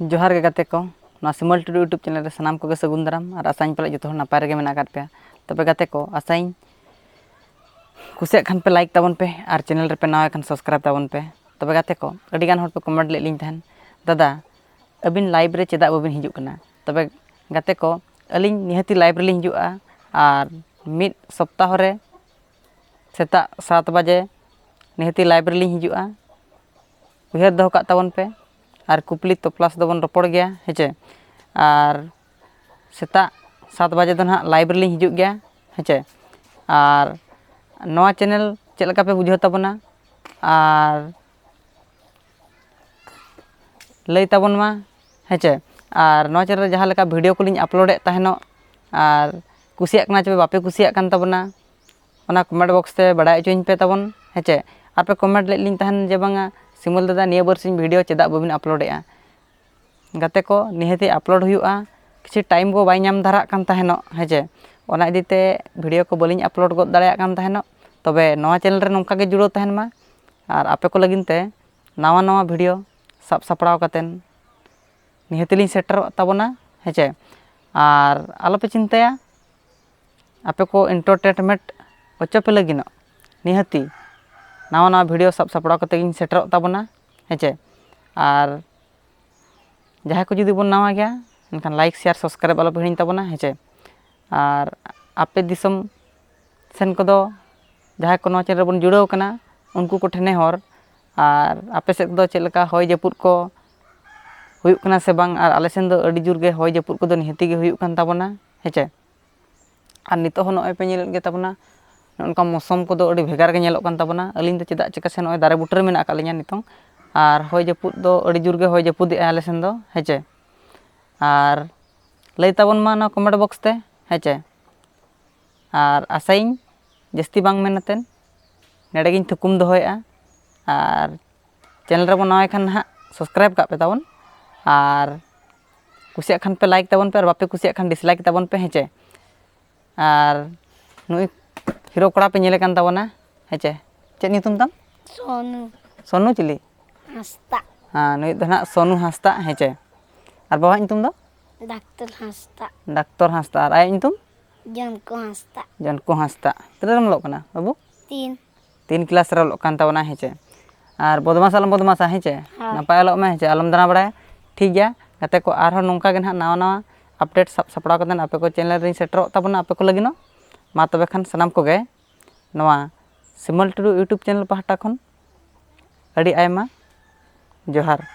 जोहार गे गाते को ना सिमल टुडू यूट्यूब चैनल रे सनाम को सगुन दाराम और आसाइन पाले जो नपाय रे मेना पे तबे गाते को आसाइन कुसिया खान पे लाइक ताबन पे और चैनल रे पे नवा खान सब्सक्राइब ताबन पे तबे गाते को अडी गान हर पे कमेंट ले लिन तहन दादा अबिन लाइव रे चेदा बाबिन हिजुक कना तबे गाते को अलिन निहती लाइव रे लिन हिजुआ और मिड सप्ताह रे सेता 7 बजे निहती लाइव रे लिन हिजुआ उहर दो का ताबन पे और कुपली तो प्लस दोबन रपड़ गया हेचे और सेता 7 बजे दो ना लाइव रे हिजुग गया हेचे और नवा चैनल चलका पे बुझो ताबना और लई ताबन मा हेचे और नवा चैनल जहाँ लेका वीडियो को लिंग अपलोड तहनो और कुसिया कना चे बापे कुसिया कान ताबना ओना कमेंट बॉक्स ते बड़ाय चोइन पे ताबन हेचे और पे कमेंट ले लिंग तहन जे बांगा सिमल दादा निया बरसिन वीडियो चेदा बाबिन अपलोडेआ गाते को निहती अपलोड हुआ किसी टाइम को बाई नाम धारा कान तहनो हेचे ओना इदीते वीडियो को बलिंग अपलोड गद दाड़ेया कान तहनो तबे नवा चैनल रे नोंका गे जुड़ो तहन मा और आपे को लगिनते नवा नवा वीडियो सब सपड़ाव कातेन निहती लिंग सेटर ताबना हेचे और आलोपे चिंताया आपे को एंटरटेनमेंट ओचो पे लगिनो निहती नवा नवा वीडियो सब सपड़ाव कते गिन सेटर ताबना हेचे और जहाँ को जुदी बन नवा गया एनखान लाइक शेयर सब्सक्राइब आलो हिड़िन ताबना हेचे और आपे दिसम सेन को दो जहाँ को नवा चैनल बन जुड़ाव कना उनको को ठेने हर और आपे सेक दो चेलका होय जपुर को हुयुक कना से बांग और आले सेन दो अडी जुर गे होय जपुर को दो निहती गे हुयुक कान ताबना हेचे और नितो हो नय पे नेलत गे ताबना उनका मौसम को दो अडी भेगार गे नेलोक कान ताबना अलिन दो चेदा चेका से नय दारे बुटर मेना कालिया नितों और होय जपुर दो अडी जुर गे होय जपुर आले सेन दो हेचे और लई ताबन मा ना कमेंट बॉक्स ते हेचे और आसाइन जस्ती बांग मेनतेन नेडे गिन थुकुम दोहोया और चैनल रे बन नवा खान हा सब्सक्राइब का पे ताबन और कुसिया खान पे लाइक ताबन पे और बापे कुसिया खान डिसलाइक ताबन पे हेचे और नुई हीरो कोड़ा पे नेले कान ताबना हेचे चेद नितुम ताम सोनू सोनू चिली हंसता हाँ नुई दो ना सोनू हंसता हेचे और बाबा नितुम दो डाक्टर हंसता और आय नितुम जनको हंसता तिनाम लोग कना बाबू 3 क्लास रे लोग कान ताबना हेचे और बदमाश आलम बदमाशा हेचे नपाय आलो में हेचे आलम दाना बड़ाय ठीक गया गाते को आर नौका गे ना नवा नवा अपडेट सब सपड़ा कतन आपे को चैनल रे सेटर ताबना आपे को लगिनो मा तबे खान सनाम को गे नवा सिमल टुडू यूट्यूब चैनल पहाटा खन अड़ी आयमा जोहार।